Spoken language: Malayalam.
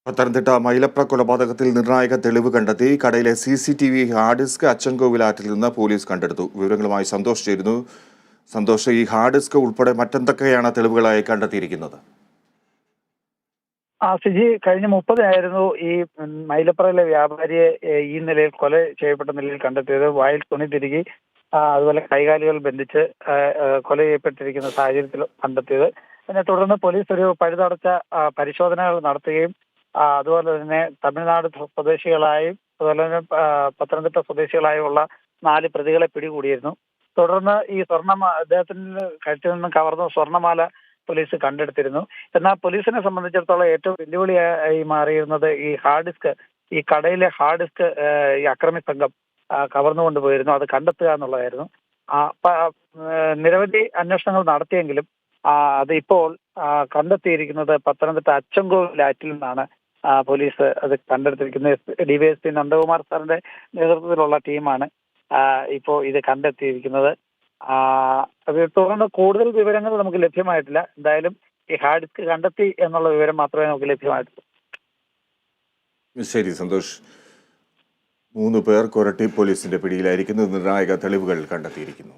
പത്തനംതിട്ട മൈലപ്ര കൊലപാതകത്തിൽ നിർണായക തെളിവ് കണ്ടെത്തി. കടയിലെ CCTV ഹാർഡ് ഡിസ്ക് അച്ചൻകോവിൽ ആറ്റിൽ നിന്ന് പോലീസ് കണ്ടെടുത്തു. വിവരങ്ങളുമായി സന്തോഷ് ചേരുന്നു. സന്തോഷ്, ഈ ഹാർഡ് ഡിസ്ക് ഉൾപ്പെടെ മറ്റെന്തൊക്കെയാണ് തെളിവുകളായി കണ്ടെത്തിയിരിക്കുന്നത്? സിജി, കഴിഞ്ഞ 30 ഈ മൈലപ്രയിലെ വ്യാപാരിയെ ഈ നിലയിൽ കൊല ചെയ്യപ്പെട്ട നിലയിൽ കണ്ടെത്തിയത്. വായിൽ തുണി തിരുകി, അതുപോലെ കൈകാലുകൾ ബന്ധിച്ച് കൊല ചെയ്യപ്പെട്ടിരിക്കുന്ന സാഹചര്യത്തിൽ കണ്ടെത്തിയത്. അതിനെ തുടർന്ന് പോലീസ് ഒരു പഴുതടച്ച പരിശോധനകൾ നടത്തുകയും അതുപോലെ തന്നെ തമിഴ്നാട് സ്വദേശികളായും അതുപോലെ തന്നെ പത്തനംതിട്ട സ്വദേശികളായുള്ള 4 പ്രതികളെ പിടികൂടിയിരുന്നു. തുടർന്ന് ഈ അദ്ദേഹത്തിന്റെ കഴുത്തിൽ നിന്നും കവർന്ന സ്വർണ്ണമാല പോലീസ് കണ്ടെടുത്തിരുന്നു. എന്നാൽ പോലീസിനെ സംബന്ധിച്ചിടത്തോളം ഏറ്റവും വെല്ലുവിളിയായി മാറിയിരുന്നത് ഈ ഹാർഡ് ഡിസ്ക്, ഈ കടയിലെ ഹാർഡ് ഡിസ്ക് ഈ അക്രമി സംഘം കവർന്നുകൊണ്ടുപോയിരുന്നു. അത് കണ്ടെത്തുക എന്നുള്ളതായിരുന്നു. നിരവധി അന്വേഷണങ്ങൾ നടത്തിയെങ്കിലും അത് ഇപ്പോൾ കണ്ടെത്തിയിരിക്കുന്നത് പത്തനംതിട്ട അച്ചൻകോവിൽ ആറ്റിൽ നിന്നാണ് പോലീസ് അത് കണ്ടെടുത്തിരിക്കുന്നത്. DYSP നന്ദകുമാർ സാറിന്റെ നേതൃത്വത്തിലുള്ള ടീമാണ് ഇപ്പോൾ ഇത് കണ്ടെത്തിയിരിക്കുന്നത്. അത് തുടർന്ന് കൂടുതൽ വിവരങ്ങൾ നമുക്ക് ലഭ്യമായിട്ടില്ല. എന്തായാലും ഈ ഹാർഡ് ഡിസ്ക് കണ്ടെത്തി എന്നുള്ള വിവരം മാത്രമേ നമുക്ക് ലഭ്യമായിട്ടുള്ളൂ. ശരി സന്തോഷ്. 3 പേർ കൊരട്ടി പോലീസിന്റെ പിടിയിലായിരിക്കുന്നു. നിർണായക തെളിവുകൾ കണ്ടെത്തിയിരിക്കുന്നു.